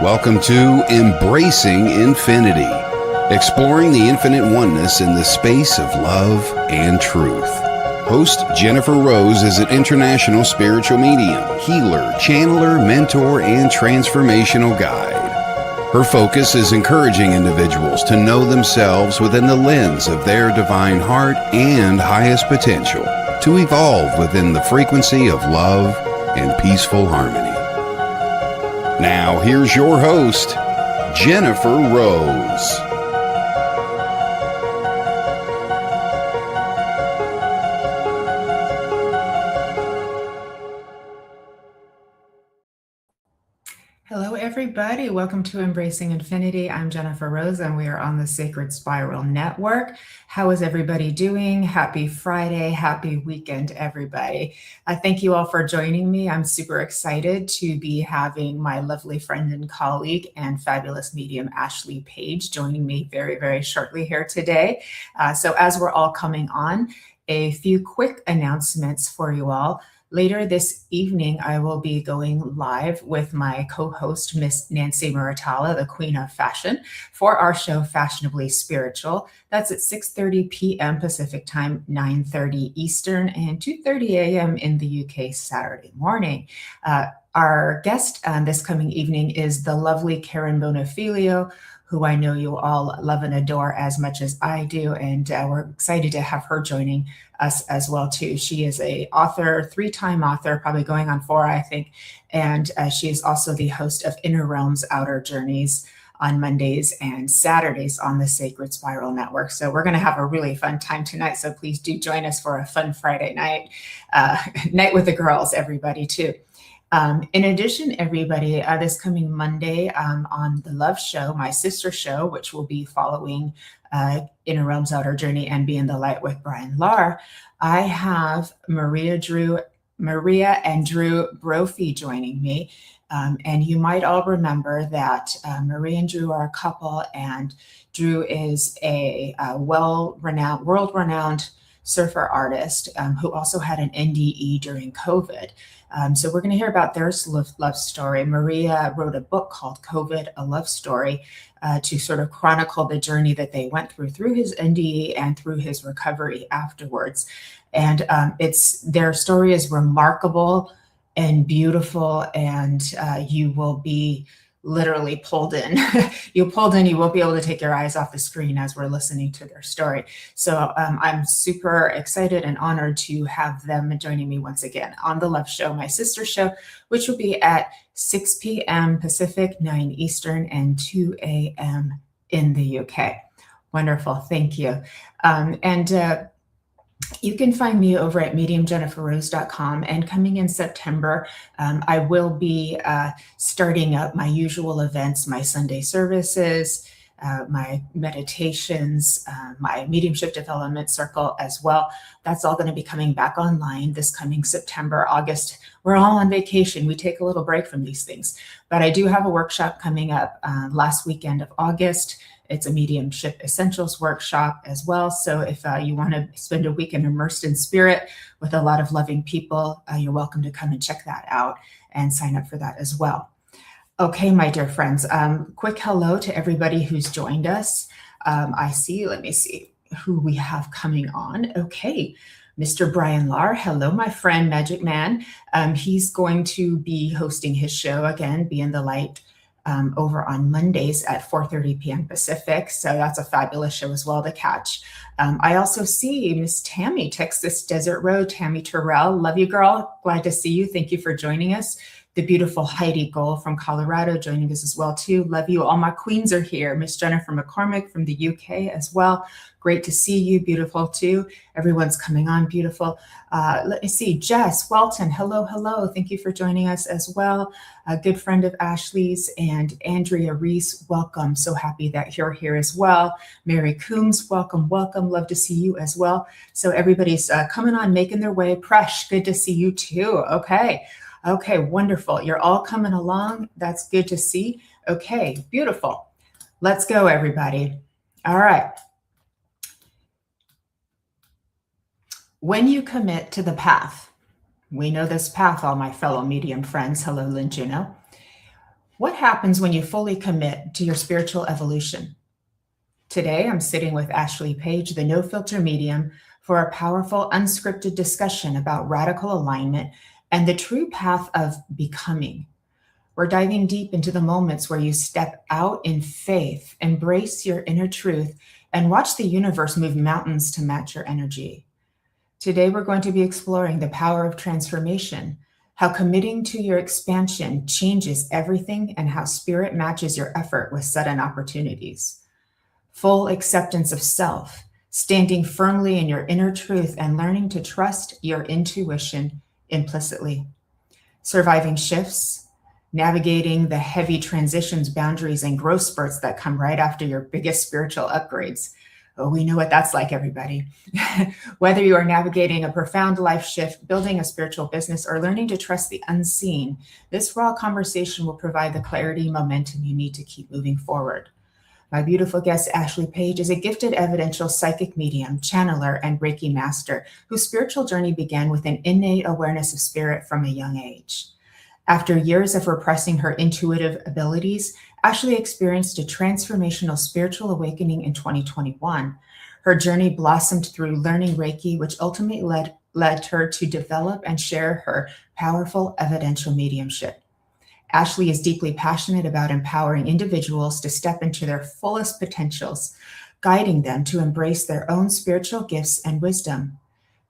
Welcome to Embracing Infinity, exploring the infinite oneness in the space of love and truth. Host Jennifer Rose is an international spiritual medium, healer, channeler, mentor, and transformational guide. Her focus is encouraging individuals to know themselves within the lens of their divine heart and highest potential, to evolve within the frequency of love and peaceful harmony. Now, here's your host, Jennifer Rose. Hello, everybody. Welcome to Embracing Infinity. I'm Jennifer Rose, and we are on the Sacred Spiral Network. How is everybody doing? Happy Friday. Happy weekend, everybody. Thank you all for joining me. I'm super excited to be having my lovely friend and colleague and fabulous medium, Ashleigh Paige, joining me very, very shortly here today. So as we're all coming on, a few quick announcements for you all. Later this evening, I will be going live with my co-host, Miss Nancy Muratalla, the Queen of Fashion, for our show, Fashionably Spiritual. That's at 6:30 p.m. Pacific Time, 9:30 Eastern, and 2:30 a.m. in the UK Saturday morning. Our guest this coming evening is the lovely Karen Bonafilio, who I know you all love and adore as much as I do, and we're excited to have her joining us as well too. She is a author, 3-time author, probably going on 4, I think, and she is also the host of Inner Realms, Outer Journeys on Mondays and Saturdays on the Sacred Spiral Network. So we're going to have a really fun time tonight. So please do join us for a fun Friday night, night with the girls, everybody too. In addition, everybody, this coming Monday on the Love Show, my sister show, which will be following Inner Realms, Outer Journey and Be in the Light with Brian Lahr, I have Maria and Drew Brophy joining me. And you might all remember that Maria and Drew are a couple, and Drew is a world-renowned surfer artist who also had an NDE during COVID. So we're going to hear about their love story. Maria wrote a book called COVID, A Love Story, to sort of chronicle the journey that they went through his NDE and through his recovery afterwards. And their story is remarkable and beautiful, and you will be literally pulled in. You won't be able to take your eyes off the screen as we're listening to their story. So I'm super excited and honored to have them joining me once again on the Love Show, my sister show, which will be at 6 p.m. Pacific, 9 Eastern, and 2 a.m. in the UK. Wonderful. Thank you. You can find me over at mediumjenniferrose.com, and coming in September, I will be starting up my usual events, my Sunday services, my meditations, my mediumship development circle as well. That's all going to be coming back online this coming September, August. We're all on vacation. We take a little break from these things, but I do have a workshop coming up last weekend of August. It's a mediumship essentials workshop as well. So if you want to spend a weekend immersed in spirit with a lot of loving people, you're welcome to come and check that out and sign up for that as well. Okay, my dear friends, quick hello to everybody who's joined us. Let me see who we have coming on. Okay, Mr. Brian Lahr. Hello, my friend, Magic Man. He's going to be hosting his show again, Be in the Light, over on Mondays at 4:30 p.m. Pacific. So that's a fabulous show as well to catch. I also see Miss Tammy, Texas Desert Road, Tammy Terrell. Love you, girl. Glad to see you. Thank you for joining us. The beautiful Heidi Gold from Colorado joining us as well too. Love you. All my queens are here. Miss Jennifer McCormick from the UK as well. Great to see you. Beautiful too. Everyone's coming on. Beautiful. Let me see. Jess Welton. Hello, hello. Thank you for joining us as well. A good friend of Ashleigh's, and Andrea Reese. Welcome. So happy that you're here as well. Mary Coombs. Welcome, welcome. Love to see you as well. So everybody's coming on, making their way. Presh. Good to see you too. Okay. Okay, wonderful. You're all coming along. That's good to see. Okay, beautiful. Let's go, everybody. All right. When you commit to the path, we know this path, all my fellow medium friends. Hello, Lynn Juno. What happens when you fully commit to your spiritual evolution? Today, I'm sitting with Ashleigh Paige, the No Filter Medium, for a powerful, unscripted discussion about radical alignment and the true path of becoming. We're diving deep into the moments where you step out in faith, embrace your inner truth, and watch the universe move mountains to match your energy. Today, we're going to be exploring the power of transformation, how committing to your expansion changes everything, and how spirit matches your effort with sudden opportunities. Full acceptance of self, standing firmly in your inner truth, and learning to trust your intuition implicitly. Surviving shifts, navigating the heavy transitions, boundaries, and growth spurts that come right after your biggest spiritual upgrades. Oh, we know what that's like, everybody. Whether you are navigating a profound life shift, building a spiritual business, or learning to trust the unseen, this raw conversation will provide the clarity, momentum you need to keep moving forward. My beautiful guest, Ashleigh Paige, is a gifted evidential psychic medium, channeler, and Reiki master whose spiritual journey began with an innate awareness of spirit from a young age. After years of repressing her intuitive abilities, Ashleigh experienced a transformational spiritual awakening in 2021. Her journey blossomed through learning Reiki, which ultimately led her to develop and share her powerful evidential mediumship. Ashleigh is deeply passionate about empowering individuals to step into their fullest potentials, guiding them to embrace their own spiritual gifts and wisdom.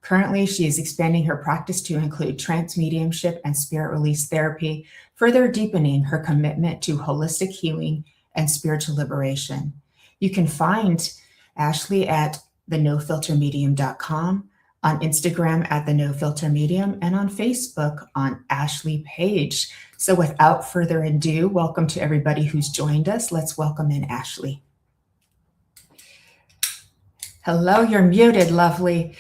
Currently, she is expanding her practice to include trance mediumship and spirit release therapy, further deepening her commitment to holistic healing and spiritual liberation. You can find Ashleigh at thenofiltermedium.com, on Instagram at thenofiltermedium, and on Facebook on Ashleigh Paige. So without further ado, welcome to everybody who's joined us. Let's welcome in Ashleigh. Hello, you're muted, lovely.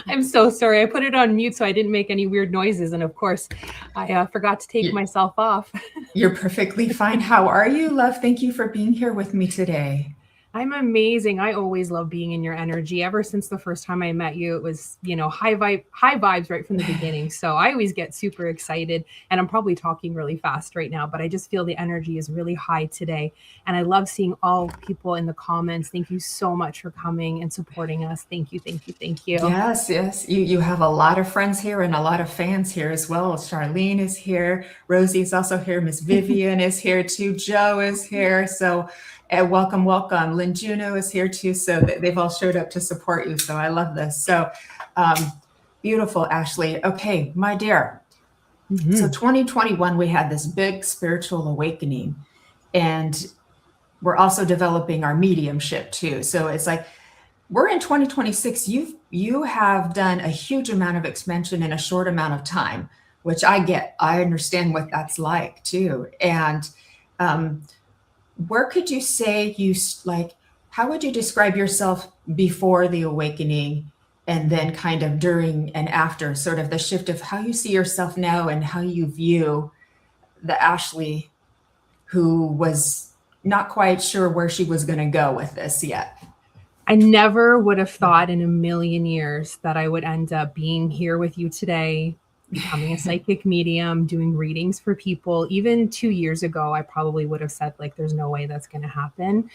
I'm so sorry. I put it on mute so I didn't make any weird noises. And of course, I forgot to take myself off. You're perfectly fine. How are you, love? Thank you for being here with me today. I'm amazing. I always love being in your energy. Ever since the first time I met you, it was, high vibes right from the beginning. So I always get super excited, and I'm probably talking really fast right now, but I just feel the energy is really high today. And I love seeing all people in the comments. Thank you so much for coming and supporting us. Thank you. Thank you. Thank you. Yes. You have a lot of friends here and a lot of fans here as well. Charlene is here. Rosie is also here. Miss Vivian is here too. Joe is here. So welcome. Lynn Juno is here too. So they've all showed up to support you. So I love this. So beautiful, Ashleigh. Okay, my dear. Mm-hmm. So 2021, we had this big spiritual awakening, and we're also developing our mediumship too. So it's like, we're in 2026. You have done a huge amount of expansion in a short amount of time, which I understand what that's like too. And where could you say how would you describe yourself before the awakening, and then kind of during and after, sort of the shift of how you see yourself now and how you view the Ashleigh who was not quite sure where she was going to go with this yet? I never would have thought in a million years that I would end up being here with you today, becoming a psychic medium, doing readings for people. Even 2 years ago, I probably would have said, there's no way that's going to happen.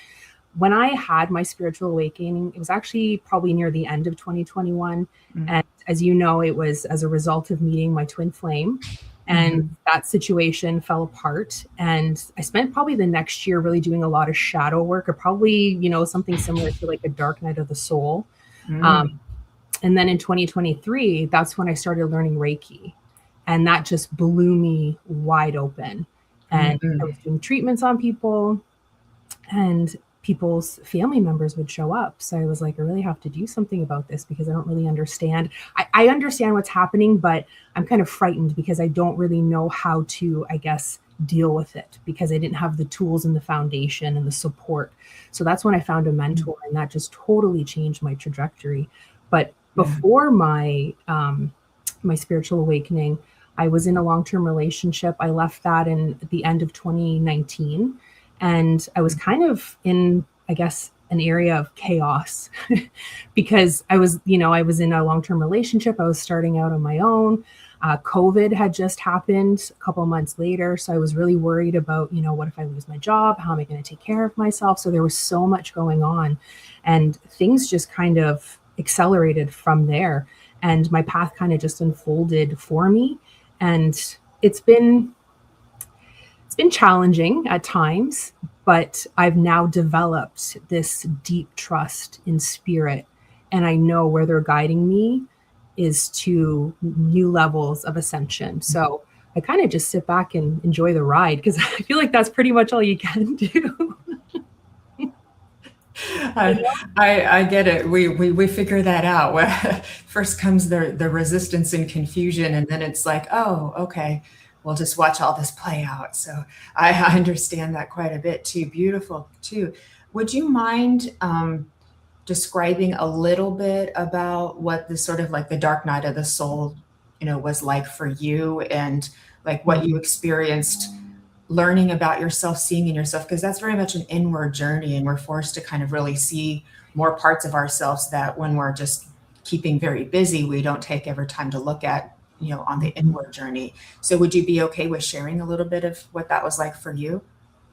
When I had my spiritual awakening, it was actually probably near the end of 2021. Mm-hmm. And as you know, it was as a result of meeting my twin flame. And mm-hmm. that situation fell apart. And I spent probably the next year really doing a lot of shadow work, or probably, something similar to like a dark night of the soul. Mm-hmm. And then in 2023, that's when I started learning Reiki. And that just blew me wide open. And mm-hmm. I was doing treatments on people, and people's family members would show up. So I was like, I really have to do something about this, because I don't really understand. I understand what's happening, but I'm kind of frightened because I don't really know how to, deal with it, because I didn't have the tools and the foundation and the support. So that's when I found a mentor, and that just totally changed my trajectory. But before my spiritual awakening, I was in a long-term relationship. I left that in the end of 2019. And I was kind of in, an area of chaos because I was in a long-term relationship. I was starting out on my own. COVID had just happened a couple of months later. So I was really worried about, what if I lose my job? How am I going to take care of myself? So there was so much going on, and things just kind of accelerated from there. And my path kind of just unfolded for me. And it's been challenging at times, but I've now developed this deep trust in spirit. And I know where they're guiding me is to new levels of ascension. So I kind of just sit back and enjoy the ride, because I feel like that's pretty much all you can do. I get it. We figure that out. First comes the resistance and confusion, and then it's like, oh, okay, we'll just watch all this play out. So I understand that quite a bit too. Beautiful too. Would you mind describing a little bit about what the sort of like the dark night of the soul, was like for you, and like what you experienced learning about yourself, seeing in yourself, because that's very much an inward journey, and we're forced to kind of really see more parts of ourselves that when we're just keeping very busy, we don't take ever time to look at, on the inward journey. So would you be okay with sharing a little bit of what that was like for you?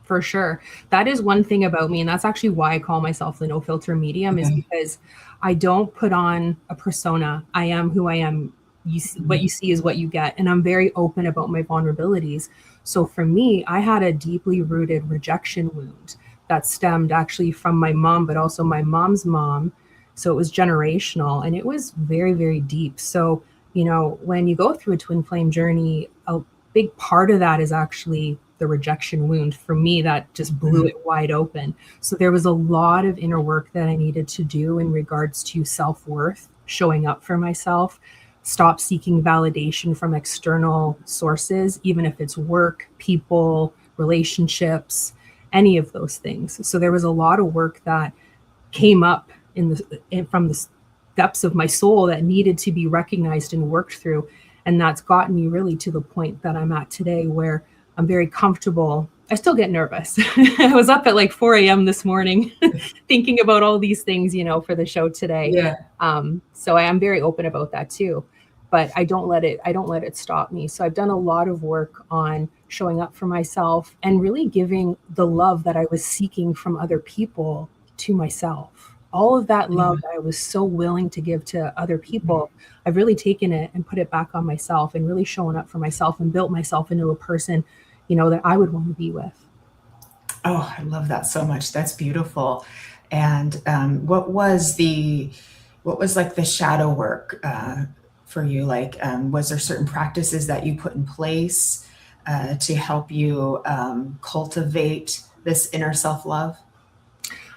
For sure. That is one thing about me. And that's actually why I call myself the no filter medium, is because I don't put on a persona. I am who I am. What you see is what you get. And I'm very open about my vulnerabilities. So for me, I had a deeply rooted rejection wound that stemmed actually from my mom, but also my mom's mom. So it was generational, and it was very, very deep. So, when you go through a twin flame journey, a big part of that is actually the rejection wound. For me, that just blew it wide open. So there was a lot of inner work that I needed to do in regards to self-worth, showing up for myself, stop seeking validation from external sources, even if it's work, people, relationships, any of those things. So there was a lot of work that came up from the depths of my soul that needed to be recognized and worked through. And that's gotten me really to the point that I'm at today, where I'm very comfortable. I still get nervous. I was up at like 4 a.m. this morning thinking about all these things, for the show today. Yeah. So I am very open about that too, but I don't let it stop me. So I've done a lot of work on showing up for myself and really giving the love that I was seeking from other people to myself. All of that love that I was so willing to give to other people, I've really taken it and put it back on myself, and really showing up for myself and built myself into a person, that I would want to be with. Oh, I love that so much. That's beautiful. And what was like the shadow work for you? Like, was there certain practices that you put in place to help you cultivate this inner self-love?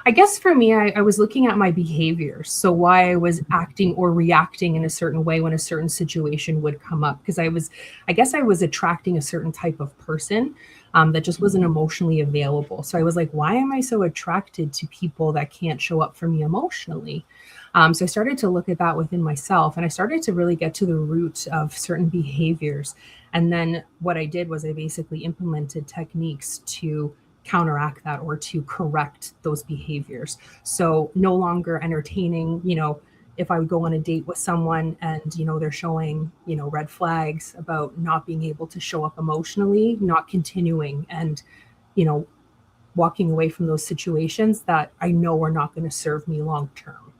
I guess for me, I was looking at my behaviors. So why I was acting or reacting in a certain way when a certain situation would come up. Because I guess I was attracting a certain type of person that just wasn't emotionally available. So I was like, why am I so attracted to people that can't show up for me emotionally? So I started to look at that within myself, and I started to really get to the root of certain behaviors. And then what I did was I basically implemented techniques to counteract that, or to correct those behaviors. So no longer entertaining, if I would go on a date with someone and, they're showing, red flags about not being able to show up emotionally, not continuing and, walking away from those situations that I know are not going to serve me long term.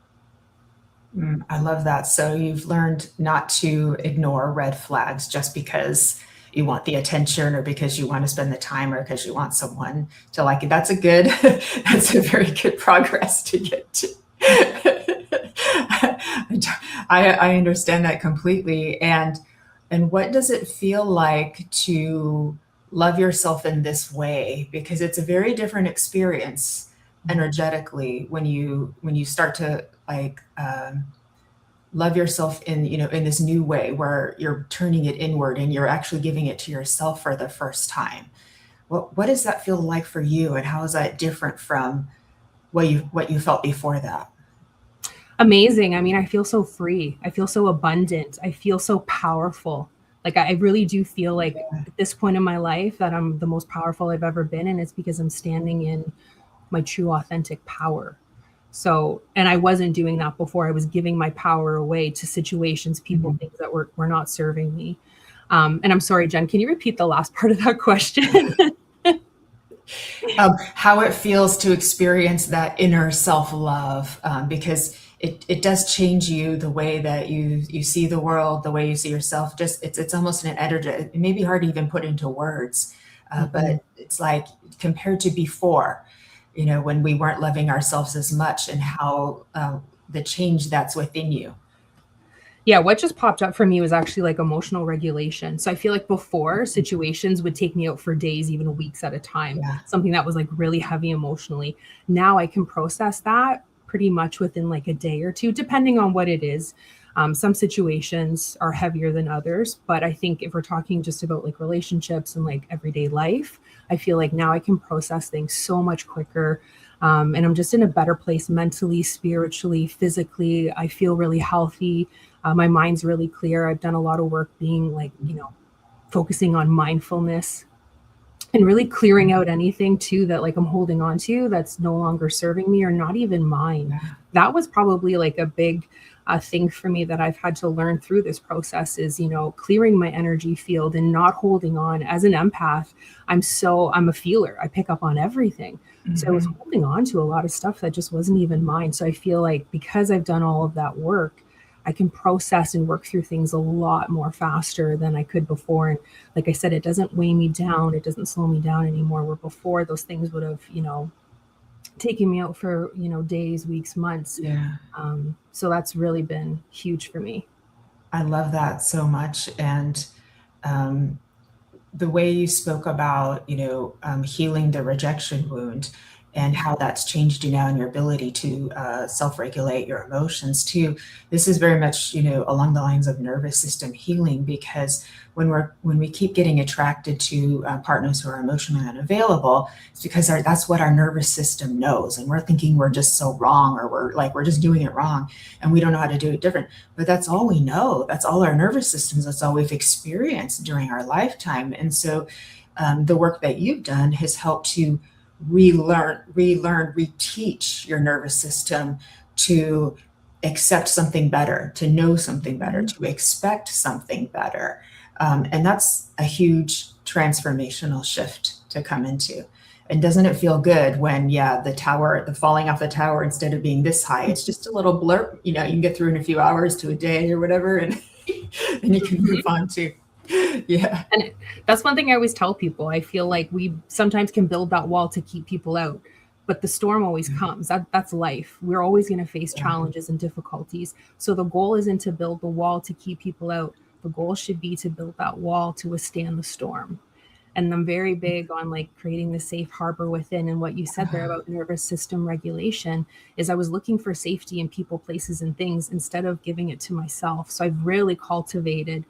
I love that. So you've learned not to ignore red flags just because you want the attention, or because you want to spend the time, or because you want someone to like it. That's a very good progress to get to. I understand that completely. And what does it feel like to love yourself in this way? Because it's a very different experience energetically when you start to love yourself in this new way, where you're turning it inward and you're actually giving it to yourself for the first time. What does that feel like for you, and how is that different from what you felt before that? Amazing. I mean, I feel so free. I feel so abundant. I feel so powerful. Like, I really do feel like at this point in my life that I'm the most powerful I've ever been. And it's because I'm standing in my true authentic power. So, and I wasn't doing that before. I was giving my power away to situations, people, things that were not serving me. And I'm sorry, Jen, can you repeat the last part of that question? How it feels to experience that inner self-love, because it does change you, the way that you see the world, the way you see yourself. Just it's almost an energy. It may be hard to even put into words, but it's like compared to before, when we weren't loving ourselves as much, and how the change that's within you. Yeah, what just popped up for me was actually like emotional regulation. So I feel like before, situations would take me out for days, even weeks at a time, Yeah. something that was like really heavy emotionally. Now I can process that pretty much within like a day or two, depending on what it is. Some situations are heavier than others, but I think if we're talking just about like relationships and like everyday life, I feel like now I can process things so much quicker. And I'm just in a better place mentally, spiritually, physically. I feel really healthy. My mind's really clear. I've done a lot of work being like, focusing on mindfulness and really clearing out anything too that like I'm holding on to that's no longer serving me or not even mine. Yeah. That was probably like a big thing for me that I've had to learn through this process is, clearing my energy field and not holding on. As an empath, I'm a feeler. I pick up on everything. So I was holding on to a lot of stuff that just wasn't even mine. So I feel like because I've done all of that work, I can process and work through things a lot more faster than I could before. And like I said, it doesn't weigh me down. It doesn't slow me down anymore. Where before those things would have, taken me out for, days, weeks, months. Yeah. So that's really been huge for me. I love that so much. And the way you spoke about, healing the rejection wound, and how that's changed you now in your ability to self-regulate your emotions too. This is very much, along the lines of nervous system healing, because when we keep getting attracted to partners who are emotionally unavailable, it's because that's what our nervous system knows, and we're thinking we're just so wrong, or we're just doing it wrong, and we don't know how to do it different. But that's all we know. That's all our nervous systems. That's all we've experienced during our lifetime. And so the work that you've done has helped to relearn, reteach your nervous system to accept something better, to know something better, to expect something better. And that's a huge transformational shift to come into. And doesn't it feel good when, the falling off the tower, instead of being this high, it's just a little blurb, you can get through in a few hours to a day or whatever, and then you can move on to. Yeah. And that's one thing I always tell people. I feel like we sometimes can build that wall to keep people out, but the storm always comes. That's life. We're always going to face challenges and difficulties. So the goal isn't to build the wall to keep people out. The goal should be to build that wall to withstand the storm. And I'm very big on like creating the safe harbor within. And what you said there about nervous system regulation is I was looking for safety in people, places, and things instead of giving it to myself. So I've really cultivated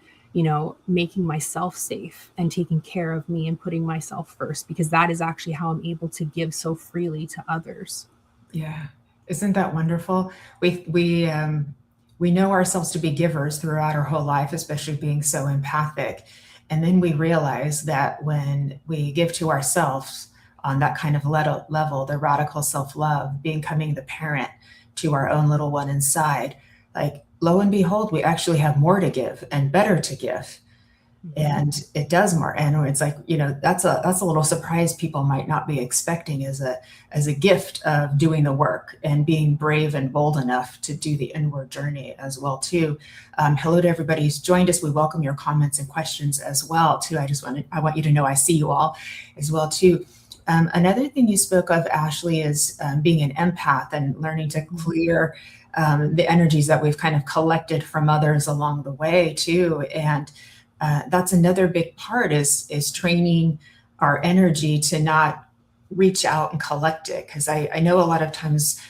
making myself safe and taking care of me and putting myself first, because that is actually how I'm able to give so freely to others. Yeah. Isn't that wonderful? We know ourselves to be givers throughout our whole life, especially being so empathic. And then we realize that when we give to ourselves on that kind of level, the radical self-love, becoming the parent to our own little one inside, like, lo and behold, we actually have more to give and better to give. And it does more. And it's like, that's a little surprise people might not be expecting as a gift of doing the work and being brave and bold enough to do the inward journey as well too. Hello to everybody who's joined us. We welcome your comments and questions as well too. I want you to know I see you all as well too. Another thing you spoke of, Ashleigh, is being an empath and learning to clear the energies that we've kind of collected from others along the way too. And that's another big part is training our energy to not reach out and collect it. Because I know a lot of times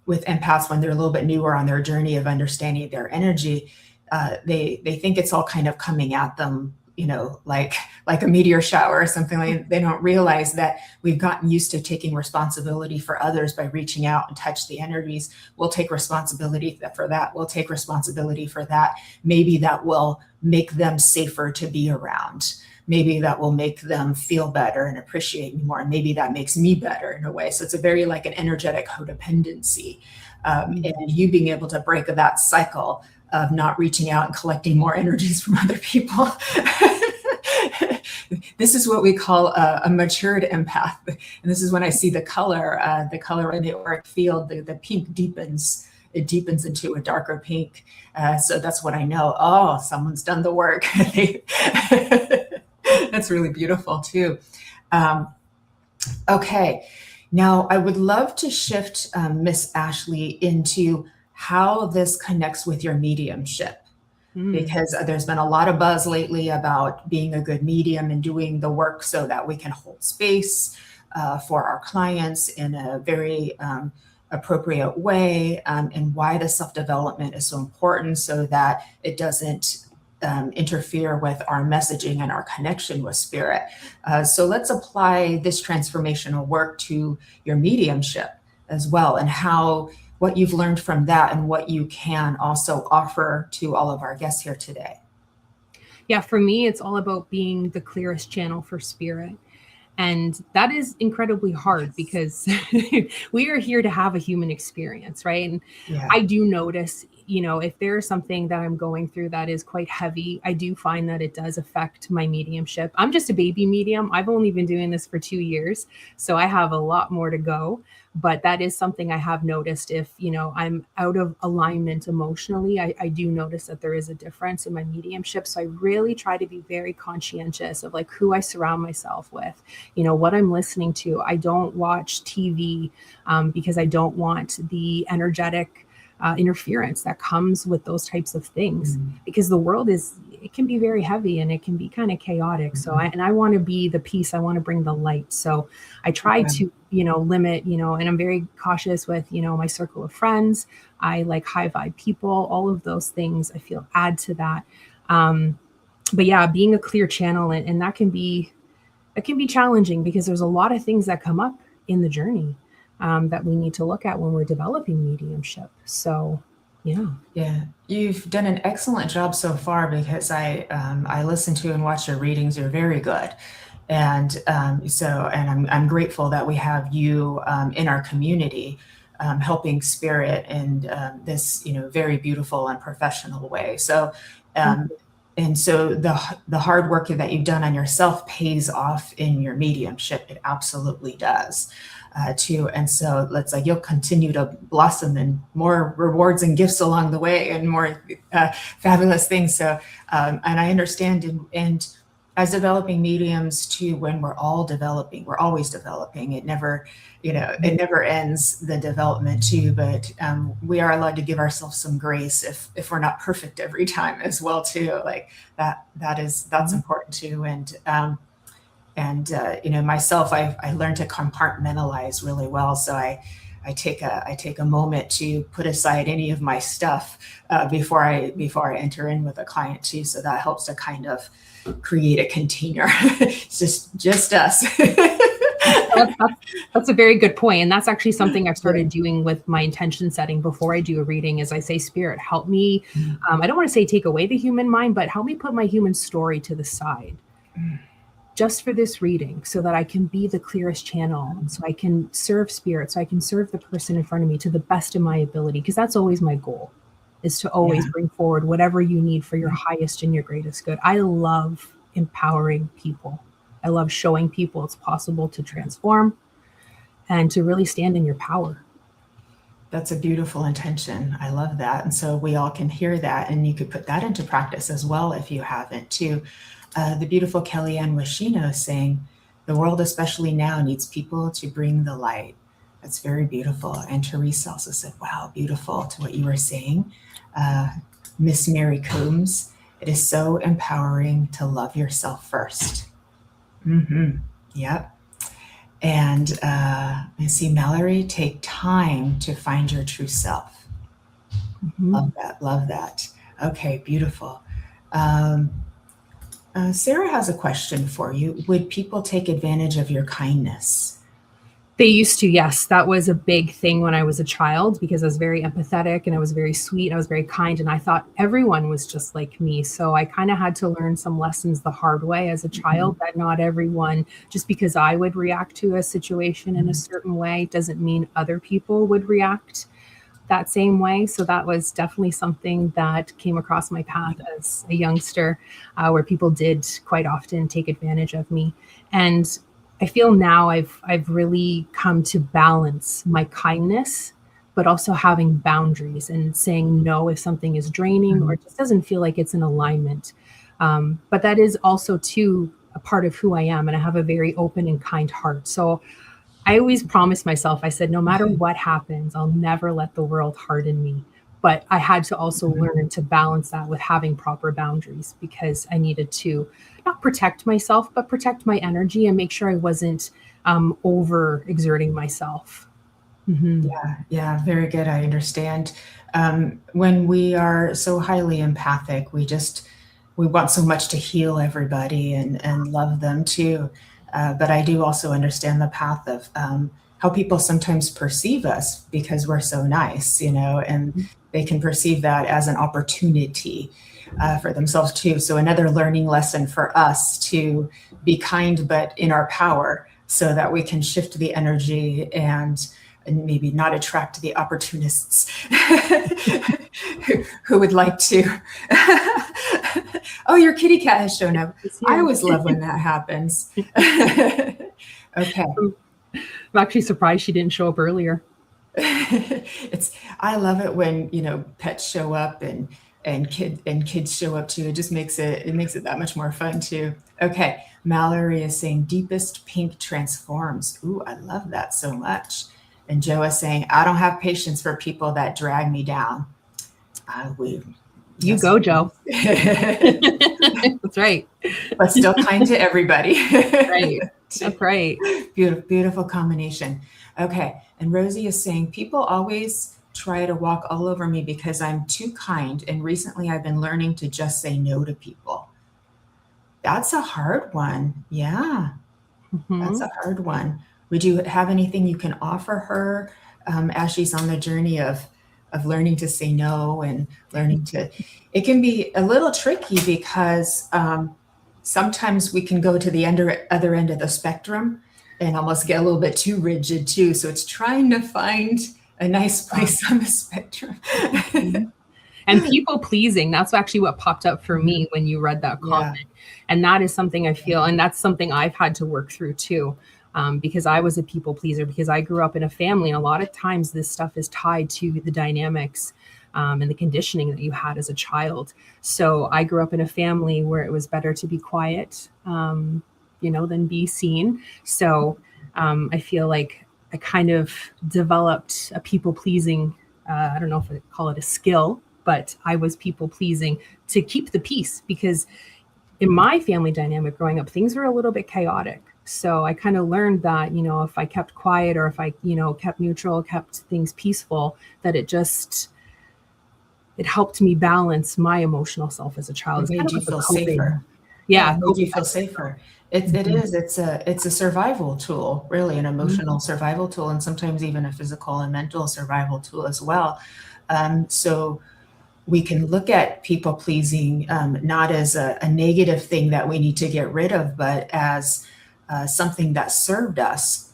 with empaths, when they're a little bit newer on their journey of understanding their energy, they think it's all kind of coming at them, like a meteor shower or something. Like, they don't realize that we've gotten used to taking responsibility for others by reaching out and touch the energies. We'll take responsibility for that. We'll take responsibility for that. Maybe that will make them safer to be around. Maybe that will make them feel better and appreciate me more. And maybe that makes me better in a way. So it's a very like an energetic codependency. And you being able to break that cycle of not reaching out and collecting more energies from other people. This is what we call a matured empath. And this is when I see the color in the auric field, the pink deepens. It deepens into a darker pink. So that's what I know. Oh, someone's done the work. That's really beautiful too. Okay, now I would love to shift Miss Ashleigh into how this connects with your mediumship, because there's been a lot of buzz lately about being a good medium and doing the work so that we can hold space for our clients in a very appropriate way, and why the self-development is so important so that it doesn't interfere with our messaging and our connection with spirit. So let's apply this transformational work to your mediumship as well, and what you've learned from that and what you can also offer to all of our guests here today. Yeah, for me, it's all about being the clearest channel for spirit. And that is incredibly hard because we are here to have a human experience, right? And I do notice, if there's something that I'm going through that is quite heavy, I do find that it does affect my mediumship. I'm just a baby medium. I've only been doing this for 2 years, so I have a lot more to go. But that is something I have noticed. If, I'm out of alignment emotionally, I do notice that there is a difference in my mediumship. So I really try to be very conscientious of like who I surround myself with, what I'm listening to. I don't watch TV because I don't want the energetic interference that comes with those types of things, because the world it can be very heavy and it can be kind of chaotic. So I want to be the peace. I want to bring the light. So I try to, limit, and I'm very cautious with, my circle of friends. I like high vibe people, all of those things I feel add to that. But yeah, being a clear channel, and that can be challenging because there's a lot of things that come up in the journey that we need to look at when we're developing mediumship. So, yeah, you've done an excellent job so far, because I listened to and watched your readings. You're very good, and I'm grateful that we have you in our community, helping spirit in this very beautiful and professional way. So. And so the hard work that you've done on yourself pays off in your mediumship. It absolutely does. Too. And so you'll continue to blossom in more rewards and gifts along the way, and more fabulous things. So, and I understand, and as developing mediums too, when we're all developing, we're always developing. It never ends, the development too, but we are allowed to give ourselves some grace if we're not perfect every time as well too. Like that's important too. And myself, I learned to compartmentalize really well. So I take a moment to put aside any of my stuff before I enter in with a client too. So that helps to kind of create a container. It's just us. That's a very good point. And that's actually something I've started doing with my intention setting before I do a reading. Is I say, Spirit, help me. I don't want to say take away the human mind, but help me put my human story to the side. Just for this reading, so that I can be the clearest channel, so I can serve spirit, so I can serve the person in front of me to the best of my ability, because that's always my goal, is to always bring forward whatever you need for your highest and your greatest good. I love empowering people. I love showing people it's possible to transform and to really stand in your power. That's a beautiful intention. I love that. And so we all can hear that, and you could put that into practice as well if you haven't too. The beautiful Kellyanne Washino saying, the world, especially now, needs people to bring the light. That's very beautiful. And Teresa also said, wow, beautiful to what you were saying. Miss Mary Coombs, it is so empowering to love yourself first. Yep. And I see Mallory, take time to find your true self. Love that. Okay, beautiful. Sarah has a question for you. Would people take advantage of your kindness? They used to, yes. That was a big thing when I was a child because I was very empathetic and I was very sweet. I was very kind and I thought everyone was just like me. So I kind of had to learn some lessons the hard way as a child, that not everyone, just because I would react to a situation in a certain way, doesn't mean other people would react that same way. So that was definitely something that came across my path as a youngster, where people did quite often take advantage of me. And I feel now I've really come to balance my kindness, but also having boundaries and saying no if something is draining or it just doesn't feel like it's in alignment. But that is also too a part of who I am, and I have a very open and kind heart. So I always promised myself, I said, no matter what happens, I'll never let the world harden me. But I had to also learn to balance that with having proper boundaries because I needed to not protect myself, but protect my energy and make sure I wasn't over exerting myself. Yeah, very good. I understand. When we are so highly empathic, we want so much to heal everybody and love them too. But I do also understand the path of how people sometimes perceive us because we're so nice, and they can perceive that as an opportunity for themselves too. So another learning lesson for us to be kind, but in our power, so that we can shift the energy and maybe not attract the opportunists who would like to. Oh, your kitty cat has shown up. I always love when that happens. Okay. I'm actually surprised she didn't show up earlier. I love it when, pets show up and kids show up too. It just makes it that much more fun too. Okay. Mallory is saying deepest pink transforms. Ooh, I love that so much. And Joe is saying, I don't have patience for people that drag me down. You go, Joe. That's right. But still kind to everybody. Right. That's right. Beautiful, beautiful combination. Okay. And Rosie is saying, people always try to walk all over me because I'm too kind. And recently I've been learning to just say no to people. That's a hard one. Yeah. That's a hard one. Would you have anything you can offer her as she's on the journey of learning to say no and learning to, it can be a little tricky because sometimes we can go to the other end of the spectrum and almost get a little bit too rigid too. So it's trying to find a nice place on the spectrum. And people pleasing, that's actually what popped up for me when you read that comment. Yeah. And that is something I feel, and that's something I've had to work through too. Because I was a people pleaser, because I grew up in a family. And a lot of times this stuff is tied to the dynamics and the conditioning that you had as a child. So I grew up in a family where it was better to be quiet, than be seen. So I feel like I kind of developed a people pleasing, I don't know if I call it a skill, but I was people pleasing to keep the peace, because in my family dynamic growing up, things were a little bit chaotic. So I kind of learned that, if I kept quiet or if I, kept neutral, kept things peaceful, that it helped me balance my emotional self as a child. It made you feel safer. Yeah. It made you feel safer. It is. It's a survival tool, really, an emotional survival tool, and sometimes even a physical and mental survival tool as well. So we can look at people pleasing not as a negative thing that we need to get rid of, but as something that served us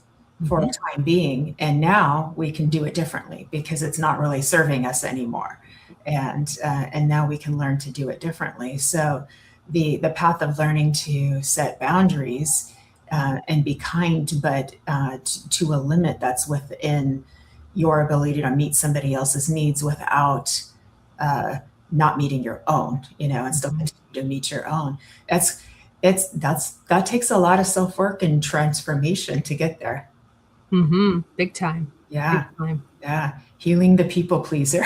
for a time being. And now we can do it differently because it's not really serving us anymore. And now we can learn to do it differently. So the path of learning to set boundaries and be kind, but to a limit that's within your ability to meet somebody else's needs without not meeting your own, and still continue to meet your own. That takes a lot of self-work and transformation to get there. Big time. Yeah. Big time. Yeah. Healing the people pleaser.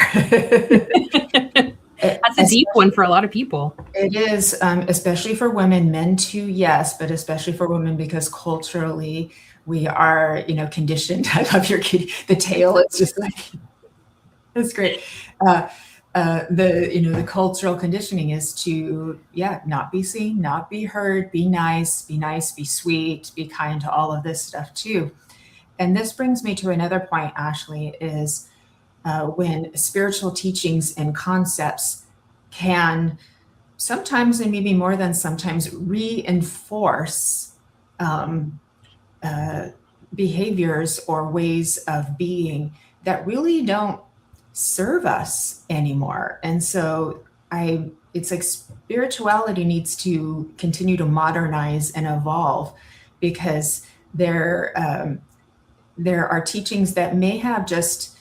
That's a deep one for a lot of people. It is, especially for women. Men too, yes, but especially for women, because culturally we are, conditioned. I love your kitty. The tail is just like, that's great. the cultural conditioning is to, not be seen, not be heard, be nice, be sweet, be kind, to all of this stuff too. And this brings me to another point, Ashleigh, is when spiritual teachings and concepts can sometimes, and maybe more than sometimes, reinforce behaviors or ways of being that really don't serve us anymore. And so it's like spirituality needs to continue to modernize and evolve, because there are teachings that may have just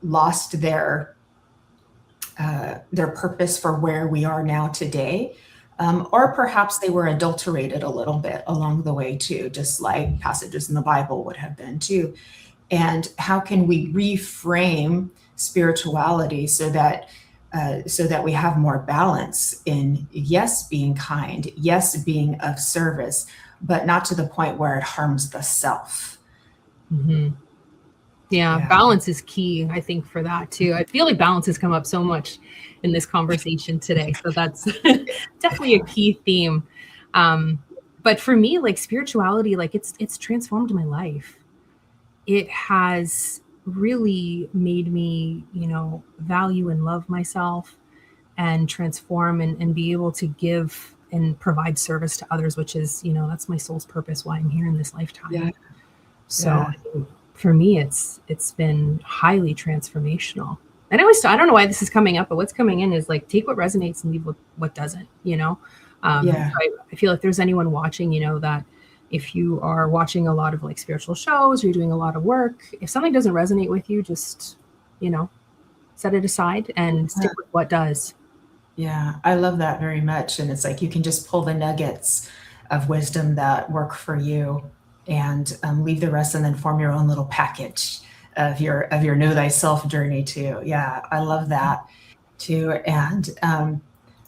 lost their purpose for where we are now today. Or perhaps they were adulterated a little bit along the way too, just like passages in the Bible would have been too. And how can we reframe spirituality so that we have more balance in, yes, being kind, yes, being of service, but not to the point where it harms the self. Mm-hmm. Yeah, balance is key, I think, for that too. I feel like balance has come up so much in this conversation today. So that's definitely a key theme. But for me, like spirituality, like it's transformed my life. It has really made me, value and love myself and transform and be able to give and provide service to others, which is, that's my soul's purpose, why I'm here in this lifetime. Yeah. So for me, it's been highly transformational. And I don't know why this is coming up, but what's coming in is like, take what resonates and leave what doesn't, So I feel like there's anyone watching, that if you are watching a lot of like spiritual shows, or you're doing a lot of work, if something doesn't resonate with you, just, set it aside and stick with what does. Yeah, I love that very much. And it's like, you can just pull the nuggets of wisdom that work for you and leave the rest, and then form your own little package of your know thyself journey too. Yeah, I love that too. And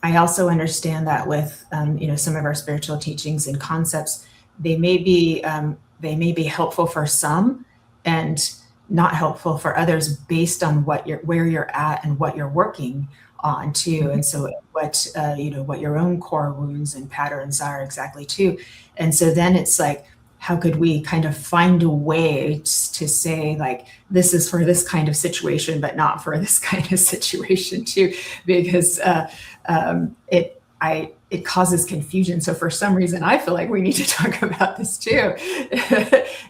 I also understand that with some of our spiritual teachings and concepts, they may be helpful for some and not helpful for others, based on where you're at and what you're working on too. And so what your own core wounds and patterns are exactly too. And so then it's like, how could we kind of find a way to say, like, this is for this kind of situation, but not for this kind of situation too, because it causes confusion. So for some reason, I feel like we need to talk about this too,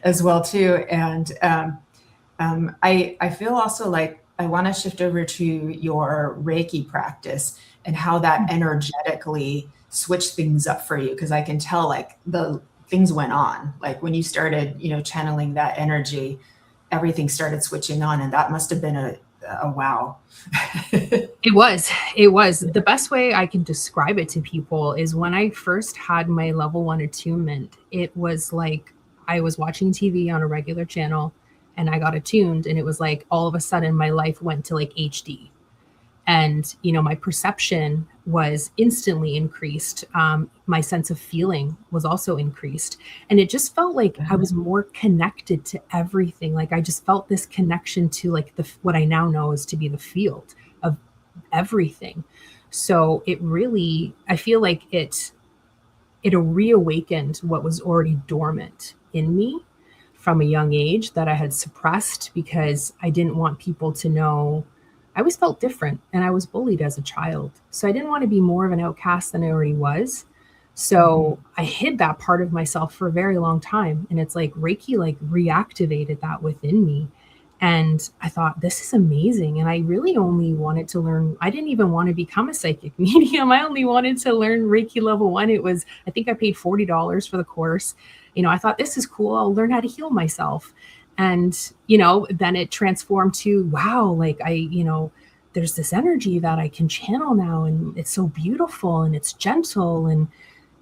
as well too. And I feel also like I want to shift over to your Reiki practice and how that energetically switched things up for you, because I can tell like the things went on, like when you started, channeling that energy, everything started switching on, and that must have been a wow. It was the best way I can describe it to people is when I first had my level 1 attunement, it was like I was watching TV on a regular channel and I got attuned, and it was like all of a sudden my life went to like HD. And, my perception was instantly increased. My sense of feeling was also increased. And it just felt like I was more connected to everything. Like I just felt this connection to like what I now know is to be the field of everything. So it really, I feel like it reawakened what was already dormant in me from a young age that I had suppressed because I didn't want people to know. I always felt different, and I was bullied as a child. So I didn't want to be more of an outcast than I already was. So I hid that part of myself for a very long time. And it's like Reiki like reactivated that within me. And I thought, this is amazing. And I really only wanted to learn. I didn't even want to become a psychic medium. I only wanted to learn Reiki level 1. It was, I think I paid $40 for the course. I thought, this is cool. I'll learn how to heal myself. And, then it transformed to, wow, like there's this energy that I can channel now, and it's so beautiful and it's gentle and,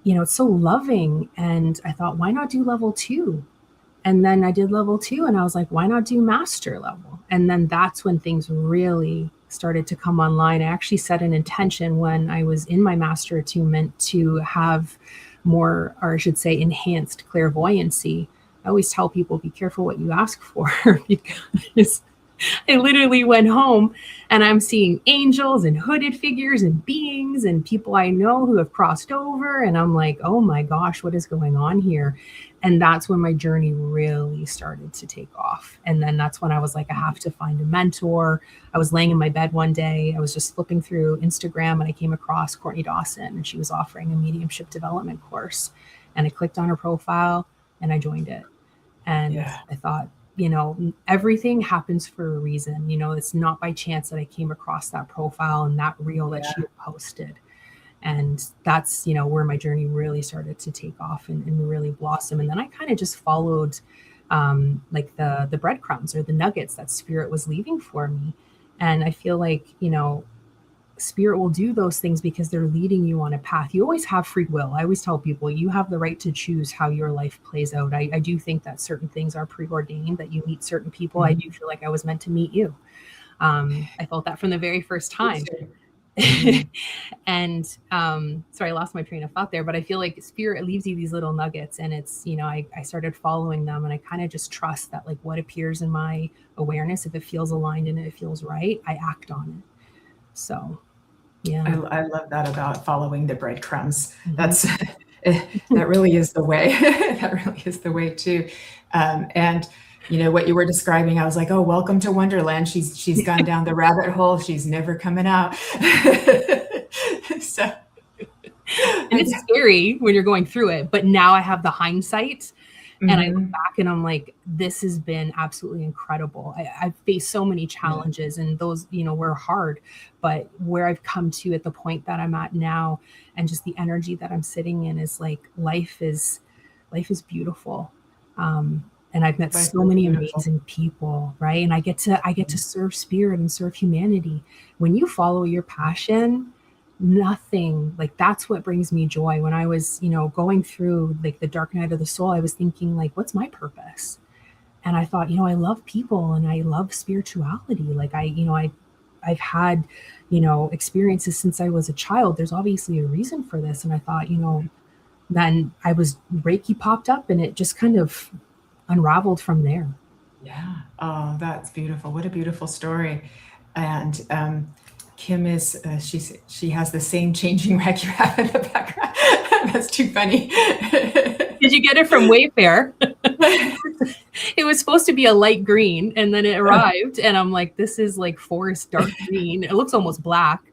it's so loving. And I thought, why not do level 2? And then I did level 2 and I was like, why not do master level? And then that's when things really started to come online. I actually set an intention when I was in my master attunement to have more, or I should say, enhanced clairvoyancy. I always tell people, be careful what you ask for, because I literally went home and I'm seeing angels and hooded figures and beings and people I know who have crossed over. And I'm like, oh my gosh, what is going on here? And that's when my journey really started to take off. And then that's when I was like, I have to find a mentor. I was laying in my bed one day. I was just flipping through Instagram and I came across Courtney Dawson, and she was offering a mediumship development course. And I clicked on her profile and I joined it. And I thought, everything happens for a reason. It's not by chance that I came across that profile and that reel that she had posted. And that's, where my journey really started to take off and really blossom. And then I kind of just followed like the breadcrumbs or the nuggets that spirit was leaving for me. And I feel like, spirit will do those things because they're leading you on a path. You always have free will. I always tell people you have the right to choose how your life plays out. I do think that certain things are preordained, that you meet certain people. I do feel like I was meant to meet you. I felt that from the very first time. And sorry, I lost my train of thought there, but I feel like spirit leaves you these little nuggets, and it's, I started following them, and I kind of just trust that like what appears in my awareness, if it feels aligned and it feels right, I act on it. So yeah, I love that about following the breadcrumbs. That's that really is the way. That really is the way too. And what you were describing, I was like, oh, welcome to Wonderland. She's gone down the rabbit hole. She's never coming out. So, and it's scary when you're going through it, but now I have the hindsight. And I look back and I'm like, this has been absolutely incredible. I've faced so many challenges, and those, were hard, but where I've come to at the point that I'm at now, and just the energy that I'm sitting in, is like, life is beautiful. And I've met so many amazing people, right? And I get to serve spirit and serve humanity. When you follow your passion, nothing, like, that's what brings me joy. When I was, going through like the dark night of the soul, I was thinking like, what's my purpose? And I thought, I love people and I love spirituality. Like I've had, experiences since I was a child. There's obviously a reason for this. And I thought, then Reiki popped up, and it just kind of unraveled from there. Yeah. Oh, that's beautiful. What a beautiful story. And Kim is, she has the same changing rag you have in the background. That's too funny. Did you get it from Wayfair? It was supposed to be a light green, and then it arrived, and I'm like, this is like forest dark green. It looks almost black.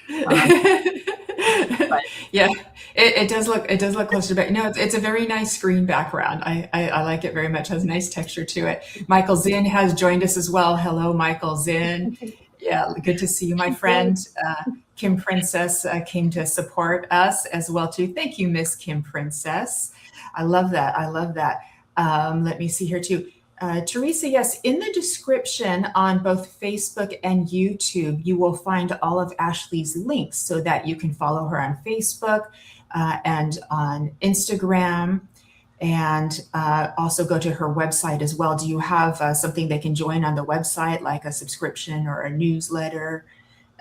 But yeah, it does look close to back. No, it's a very nice green background. I like it very much. It has a nice texture to it. Michael Zinn has joined us as well. Hello, Michael Zinn. Yeah, good to see you, my friend. Kim Princess came to support us as well too. Thank you, Miss Kim Princess. I love that. Let me see here too. Teresa, yes, in the description on both Facebook and YouTube, you will find all of Ashleigh's links so that you can follow her on Facebook and on Instagram, and also go to her website as well. Do you have something they can join on the website, like a subscription or a newsletter,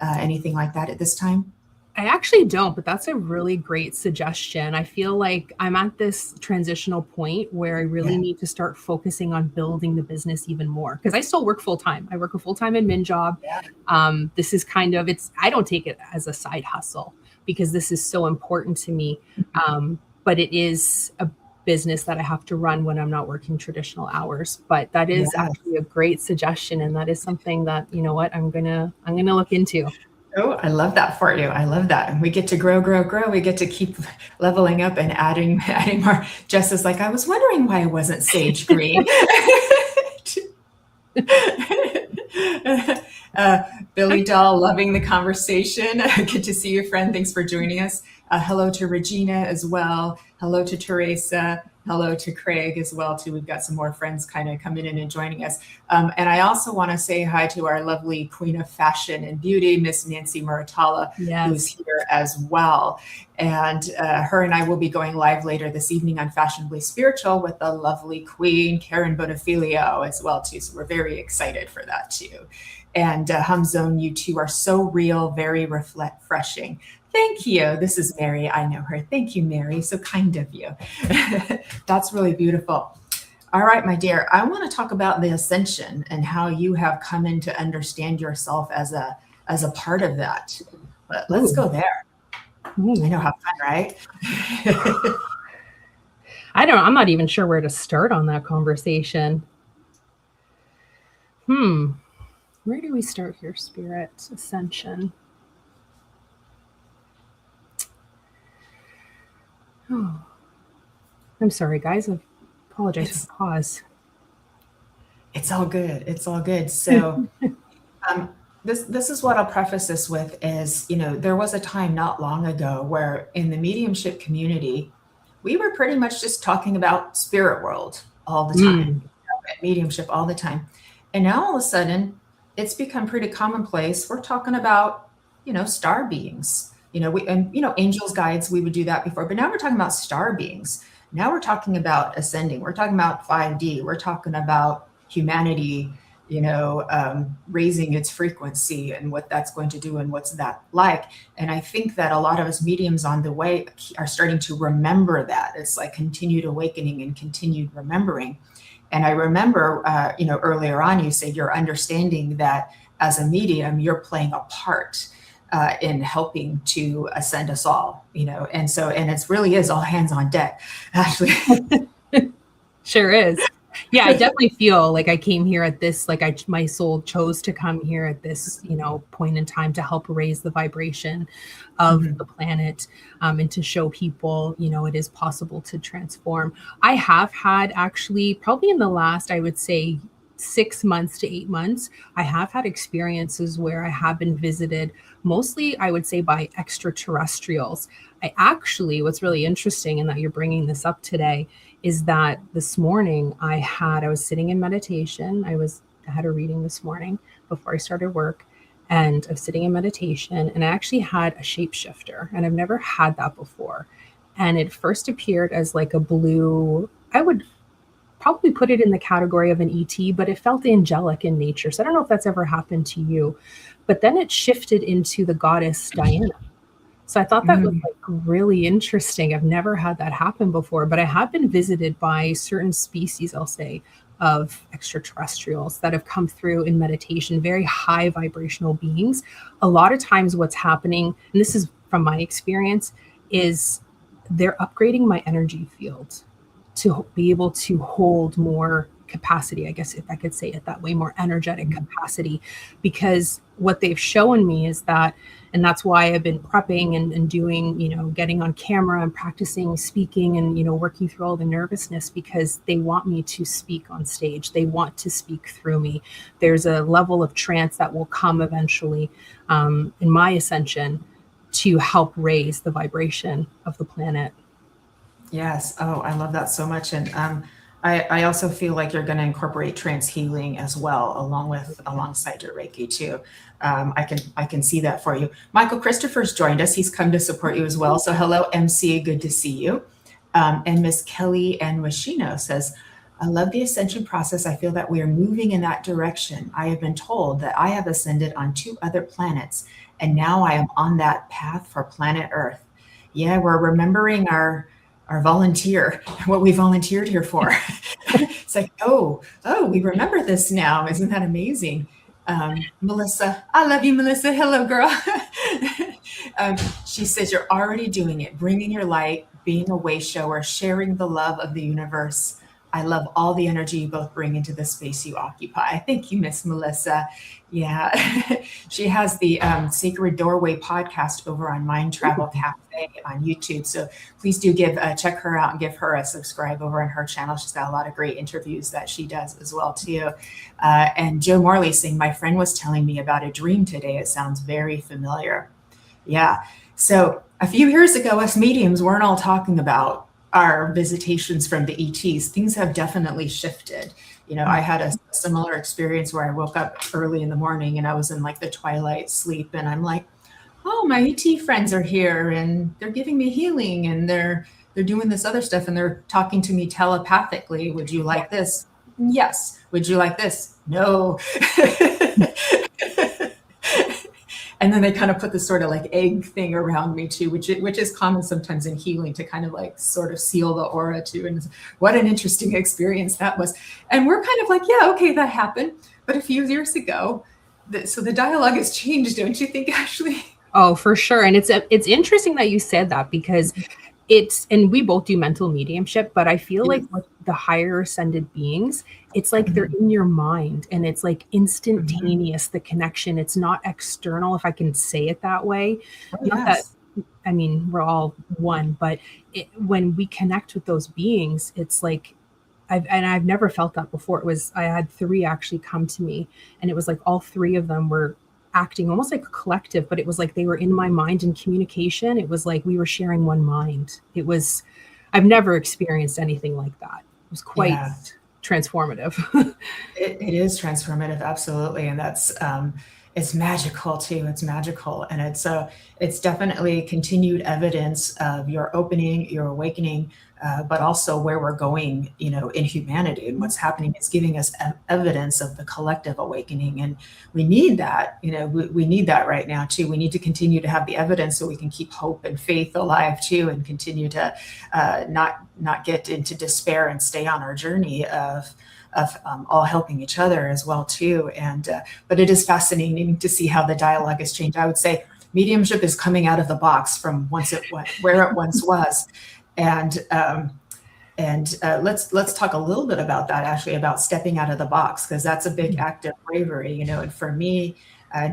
anything like that at this time? I actually don't, but that's a really great suggestion. I feel like I'm at this transitional point where I really need to start focusing on building the business even more, because I still work full time. I work a full time admin job. This is kind of, I don't take it as a side hustle because this is so important to me. But it is a business that I have to run when I'm not working traditional hours. But that is actually a great suggestion, and that is something that, I'm gonna look into. Oh, I love that for you. I love that. And we get to grow. We get to keep leveling up and adding more. Jess is like, I was wondering why it wasn't sage green. Billy Doll, loving the conversation. Good to see you, friend. Thanks for joining us. Hello to Regina as well. Hello to Teresa. Hello to Craig as well, too. We've got some more friends kind of coming in and joining us. And I also want to say hi to our lovely queen of fashion and beauty, Miss Nancy Muratalla, who's here as well. And her and I will be going live later this evening on Fashionably Spiritual with the lovely queen, Karen Bonifilio, as well, too. So we're very excited for that, too. And Humzone, you two are so real, very refreshing. Thank you. This is Mary. I know her. Thank you, Mary. So kind of you. That's really beautiful. All right, my dear, I want to talk about the ascension and how you have come in to understand yourself as a part of that. But let's go there. I know, how fun, right? I'm not even sure where to start on that conversation. Where do we start here, Spirit? Ascension. Oh, I'm sorry, guys. I apologize for the pause. It's all good. It's all good. So this is what I'll preface this with is, there was a time not long ago where in the mediumship community, we were pretty much just talking about spirit world all the time, mediumship all the time. And now all of a sudden, it's become pretty commonplace. We're talking about, star beings, angels, guides, we would do that before, but now we're talking about star beings. Now we're talking about ascending. We're talking about 5D. We're talking about humanity, raising its frequency and what that's going to do and what's that like. And I think that a lot of us mediums on the way are starting to remember that. It's like continued awakening and continued remembering. And I remember, earlier on, you said you're understanding that as a medium, you're playing a part in helping to ascend us all, and it really is all hands on deck, Ashleigh. Sure is. Yeah, I definitely feel like I came here at this, my soul chose to come here at this, point in time to help raise the vibration of the planet, and to show people, it is possible to transform. I have had actually probably in the last, I would say 6 months to 8 months, I have had experiences where I have been visited, mostly I would say by extraterrestrials. What's really interesting, and that you're bringing this up today, is that this morning I was sitting in meditation. I had a reading this morning before I started work, and I was sitting in meditation, and I actually had a shapeshifter, and I've never had that before. And it first appeared as like a blue, I would probably put it in the category of an ET, but it felt angelic in nature. So I don't know if that's ever happened to you, but then it shifted into the goddess Diana. So I thought that was really interesting. I've never had that happen before, but I have been visited by certain species, I'll say, of extraterrestrials that have come through in meditation, very high vibrational beings. A lot of times what's happening, and this is from my experience, is they're upgrading my energy field to be able to hold more capacity, I guess, if I could say it that way, more energetic capacity, because what they've shown me is that, and that's why I've been prepping and doing, getting on camera and practicing speaking and, working through all the nervousness, because they want me to speak on stage. They want to speak through me. There's a level of trance that will come eventually in my ascension to help raise the vibration of the planet. Yes. Oh, I love that so much. And I also feel like you're going to incorporate trance healing as well, alongside your Reiki too. I can see that for you. Michael Christopher's joined us. He's come to support you as well. So hello, MC. Good to see you. And Miss Kelly and Washino says, I love the ascension process. I feel that we are moving in that direction. I have been told that I have ascended on 2 other planets, and now I am on that path for planet Earth. Yeah, we're remembering our volunteer, what we volunteered here for. It's like, oh, we remember this now. Isn't that amazing? Melissa, I love you, Melissa. Hello, girl. She says you're already doing it, bringing your light, being a way shower, sharing the love of the universe. I love all the energy you both bring into the space you occupy. Thank you, Miss Melissa. Yeah, she has the Sacred Doorway podcast over on Mind Travel Cafe on YouTube. So please do check her out and give her a subscribe over on her channel. She's got a lot of great interviews that she does as well too. And Joe Morley saying, my friend was telling me about a dream today. It sounds very familiar. Yeah. So a few years ago, us mediums weren't all talking about our visitations from the ETs. Things have definitely shifted. I had a similar experience where I woke up early in the morning and I was in like the twilight sleep, and I'm like, oh, my ET friends are here and they're giving me healing and they're doing this other stuff and they're talking to me telepathically. Would you like this? Yes. Would you like this? No. And And then they kind of put this sort of like egg thing around me too, which is common sometimes in healing, to kind of like sort of seal the aura too. And what an interesting experience that was. And we're kind of like, yeah, okay, that happened. But a few years ago, so the dialogue has changed, don't you think, Ashleigh? Oh, for sure. And it's interesting that you said that, because and we both do mental mediumship, but I feel like with the higher ascended beings, it's like they're in your mind, and it's like instantaneous, the connection. It's not external, if I can say it that way. Not that, I mean, we're all one, but when we connect with those beings, it's like, I've never felt that before. I had 3 actually come to me, and it was like all 3 of them were acting almost like a collective, but it was like they were in my mind in communication. It was like we were sharing one mind. I've never experienced anything like that. It was quite transformative. It is transformative, absolutely. And that's it's magical too. It's magical. And it's definitely continued evidence of your opening, your awakening, but also where we're going, in humanity, and what's happening. It's giving us evidence of the collective awakening. And we need that, we need that right now too. We need to continue to have the evidence so we can keep hope and faith alive too, and continue to not get into despair, and stay on our journey of all helping each other as well too. And but it is fascinating to see how the dialogue has changed. I would say mediumship is coming out of the box from where it once was. And let's talk a little bit about that, actually, about stepping out of the box, because that's a big act of bravery, And for me,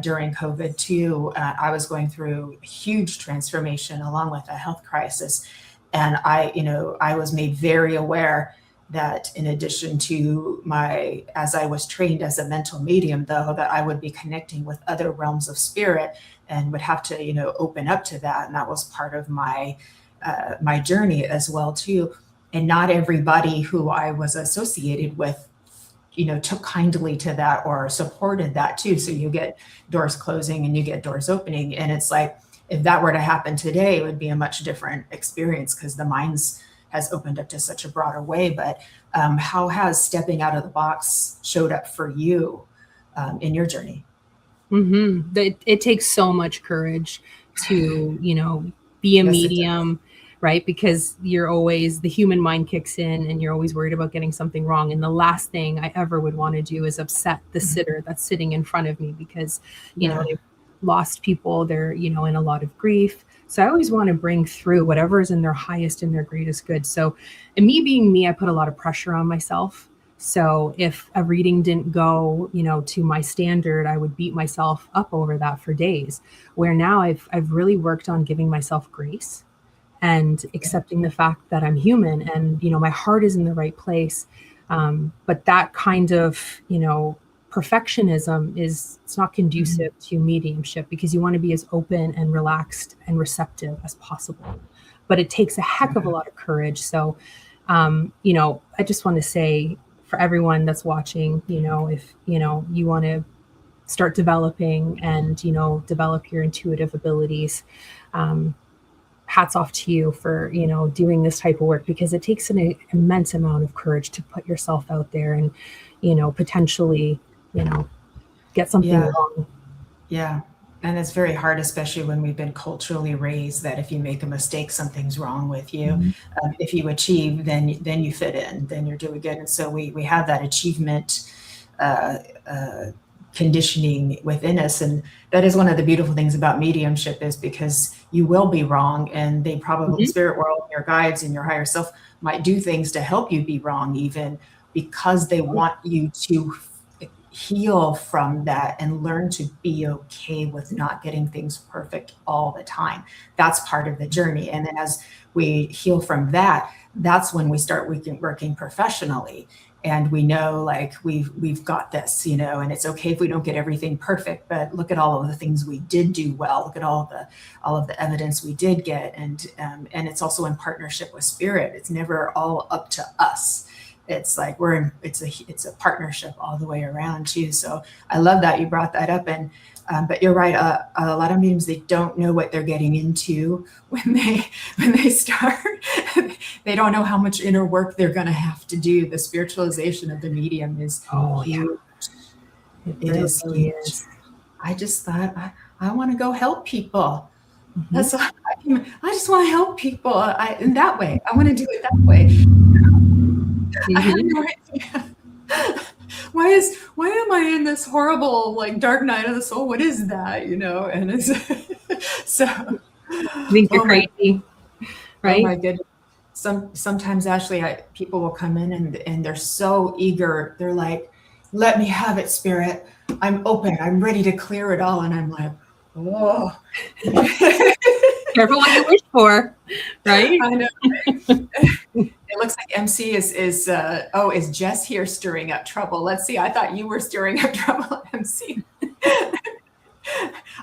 during COVID too, I was going through a huge transformation along with a health crisis, and I was made very aware that in addition to as I was trained as a mental medium, though, that I would be connecting with other realms of spirit, and would have to, open up to that. And that was part of my journey as well too. And not everybody who I was associated with, took kindly to that or supported that too. So you get doors closing and you get doors opening. And it's like, if that were to happen today, it would be a much different experience, because the minds has opened up to such a broader way. But how has stepping out of the box showed up for you in your journey? It takes so much courage to, be a medium, right? Because the human mind kicks in, and you're always worried about getting something wrong. And the last thing I ever would want to do is upset the sitter that's sitting in front of me, because, they've lost people, they're, in a lot of grief. So I always want to bring through whatever is in their highest and their greatest good. So, and me being me, I put a lot of pressure on myself. So if a reading didn't go, to my standard, I would beat myself up over that for days. Where now I've really worked on giving myself grace and accepting the fact that I'm human, and, my heart is in the right place. But that kind of, perfectionism it's not conducive to mediumship, because you want to be as open and relaxed and receptive as possible. But it takes a heck of a lot of courage. So, I just want to say, for everyone that's watching, if, you want to start developing and, develop your intuitive abilities, hats off to you for, doing this type of work, because it takes an immense amount of courage to put yourself out there and, potentially, get something wrong. Yeah. And it's very hard, especially when we've been culturally raised that if you make a mistake, something's wrong with you. If you achieve, then you fit in, then you're doing good. And so we have that achievement conditioning within us. And that is one of the beautiful things about mediumship, is because you will be wrong, and they probably, spirit world, your guides and your higher self might do things to help you be wrong, even because they want you to heal from that and learn to be okay with not getting things perfect all the time. That's part of the journey. And then as we heal from that, that's when we start working professionally. And we know, like, we've got this, and it's okay if we don't get everything perfect, but look at all of the things we did do well. Look at all of the evidence we did get. And it's also in partnership with spirit. It's never all up to us. It's like it's a partnership all the way around too. So I love that you brought that up. And but you're right. A lot of mediums, they don't know what they're getting into when they start. They don't know how much inner work they're going to have to do. The spiritualization of the medium is huge. It is huge. I just thought, I want to go help people. Mhm. That's I just want to help people in that way. I want to do it that way. I have Mhm. no idea. Why am I in this horrible like dark night of the soul? What is that? And it's so I think you're crazy, oh right? my goodness. Sometimes Ashleigh, people will come in and they're so eager. They're like, let me have it, spirit. I'm open. I'm ready to clear it all. And I'm like, oh. Careful what you wish for, right? I know. It looks like MC is Jess here stirring up trouble? Let's see. I thought you were stirring up trouble, MC.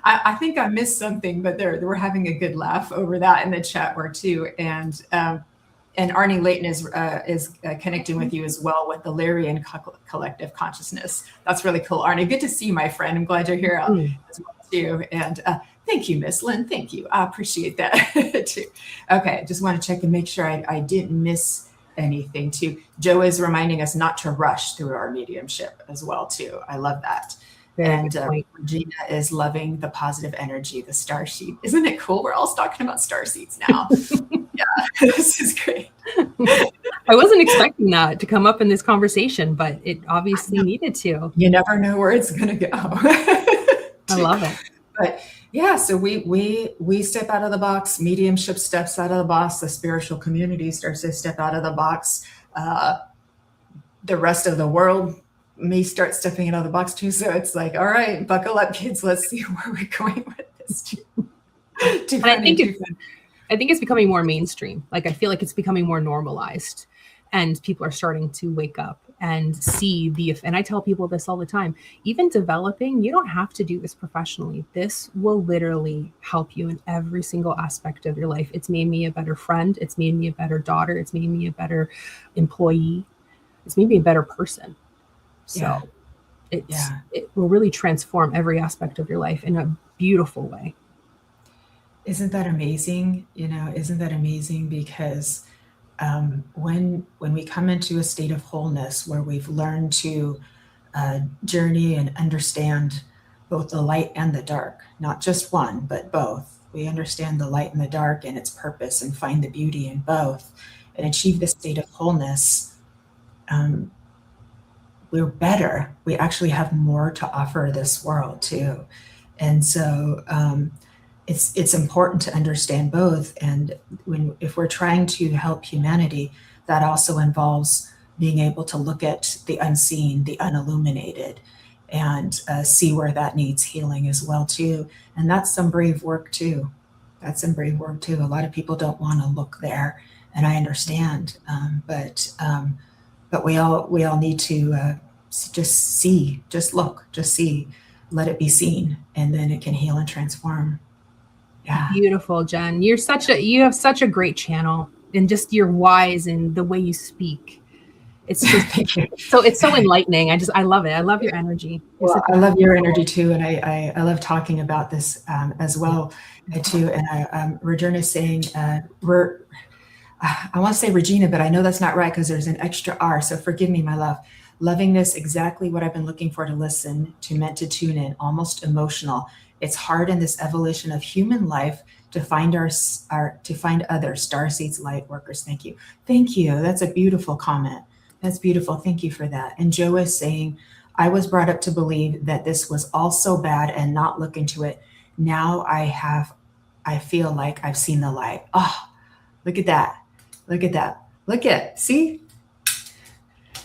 I think I missed something, but we're having a good laugh over that in the chat work too. And Arnie Layton is connecting with you as well with the Lyrian collective consciousness. That's really cool, Arnie. Good to see you, my friend. I'm glad you're here as well too. And thank you, Miss Lynn. Thank you. I appreciate that too. Okay, just want to check and make sure I didn't miss anything too. Joe is reminding us not to rush through our mediumship as well too. I love that. Very good point. Regina is loving the positive energy, the star sheet. Isn't it cool? We're all talking about star seeds now. Yeah, this is great. I wasn't expecting that to come up in this conversation, but it obviously needed to. You never know where it's going to go. I love it. But yeah, so we step out of the box. Mediumship steps out of the box. The spiritual community starts to step out of the box. The rest of the world may start stepping out of the box too. So it's like, all right, buckle up, kids. Let's see where we're going with this. I think it's becoming more mainstream. Like I feel like it's becoming more normalized, and people are starting to wake up and see and I tell people this all the time, even developing, you don't have to do this professionally. This will literally help you in every single aspect of your life. It's made me a better friend. It's made me a better daughter. It's made me a better employee. It's made me a better person. So it will really transform every aspect of your life in a beautiful way. Isn't that amazing? Isn't that amazing? Because when we come into a state of wholeness where we've learned to journey and understand both the light and the dark, not just one, but both. We understand the light and the dark and its purpose and find the beauty in both and achieve the state of wholeness. We're better. We actually have more to offer this world too. And so it's important to understand both. And if we're trying to help humanity, that also involves being able to look at the unseen, the unilluminated, and see where that needs healing as well too. And that's some brave work too. A lot of people don't want to look there, and I understand. But we all need to just see, just look, just see, let it be seen, and then it can heal and transform. Yeah. Beautiful, Jen. You have such a great channel, and just you're wise in the way you speak. It's just it's so enlightening. I love it. I love your energy. Well, I love your energy too, and I love talking about this as well too. And Regina is saying I want to say Regina, but I know that's not right because there's an extra R. So forgive me, my love. Loving this, exactly what I've been looking for to listen to, meant to tune in, almost emotional. It's hard in this evolution of human life to find other starseeds, light workers. Thank you. That's a beautiful comment. That's beautiful. Thank you for that. And Joe is saying, I was brought up to believe that this was all so bad and not look into it. Now I feel like I've seen the light. Oh, look at that. See?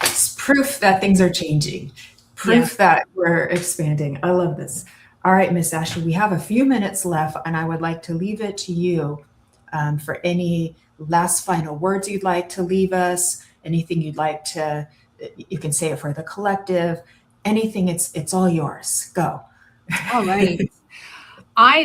It's proof that things are changing. Proof that we're expanding. I love this. All right, Miss Ashleigh, we have a few minutes left, and I would like to leave it to you for any last final words you'd like to leave us, anything you'd like to, you can say it for the collective, anything, it's all yours. Go. All right.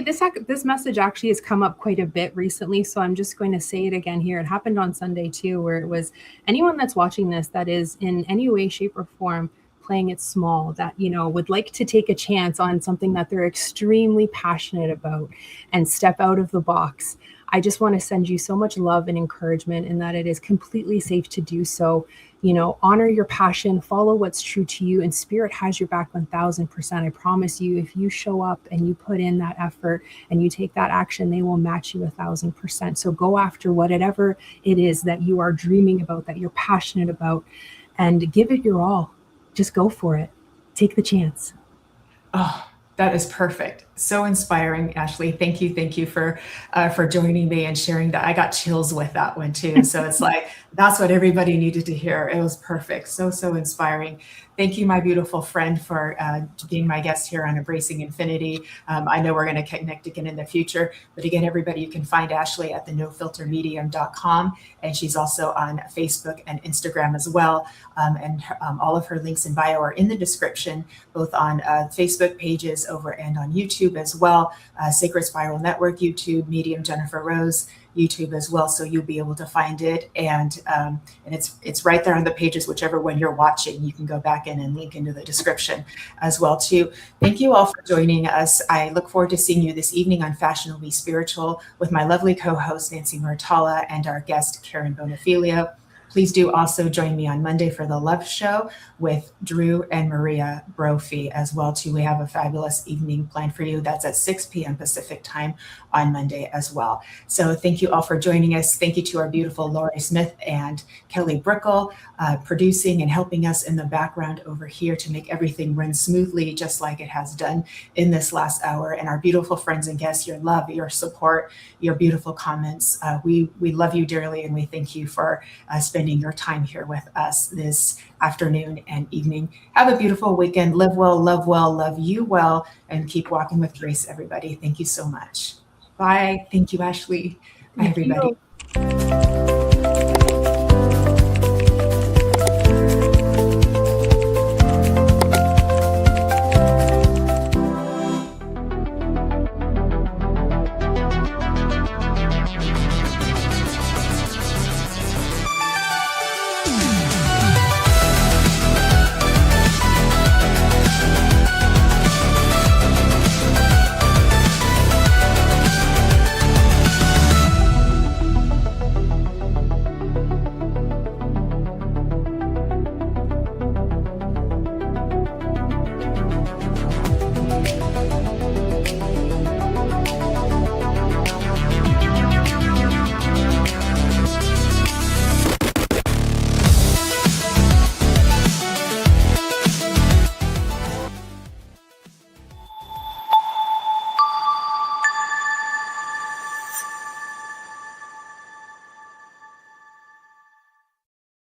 This message actually has come up quite a bit recently, so I'm just going to say it again here. It happened on Sunday too, where it was anyone that's watching this that is in any way, shape, or form playing it small, that would like to take a chance on something that they're extremely passionate about and step out of the box. I just want to send you so much love and encouragement, and that it is completely safe to do so. Honor your passion, follow what's true to you, and Spirit has your back 1000%. I promise you, if you show up and you put in that effort and you take that action, they will match you 1000%. So go after whatever it is that you are dreaming about, that you're passionate about, and give it your all. Just go for it. Take the chance. Oh, that is perfect. So inspiring, Ashleigh. Thank you for joining me and sharing that. I got chills with that one too. So it's like, that's what everybody needed to hear. It was perfect. So inspiring. Thank you, my beautiful friend, for being my guest here on Embracing Infinity. I know we're going to connect again in the future, but again, everybody, you can find Ashleigh at thenofiltermedium.com, and she's also on Facebook and Instagram as well. And all of her links in bio are in the description, both on Facebook pages over and on YouTube as well. Sacred Spiral Network YouTube, Medium Jennifer Rose YouTube as well, so you'll be able to find it, and it's right there on the pages, whichever one you're watching. You can go back in and link into the description as well too. Thank you all for joining us. I look forward to seeing you this evening on Fashionably Spiritual with my lovely co-host Nancy Murtala and our guest Karen Bonafilio. Please do also join me on Monday for the Love Show with Drew and Maria Brophy as well too. We have a fabulous evening planned for you. That's at 6 p.m. Pacific time on Monday as well. So thank you all for joining us. Thank you to our beautiful Laurie Smith and Kelly Brickle, producing and helping us in the background over here to make everything run smoothly, just like it has done in this last hour. And our beautiful friends and guests, your love, your support, your beautiful comments. We love you dearly, and we thank you for spending your time here with us this afternoon and evening. Have a beautiful weekend. Live well, love you well, and keep walking with grace, everybody. Thank you so much. Bye. Thank you, Ashleigh. Bye, everybody.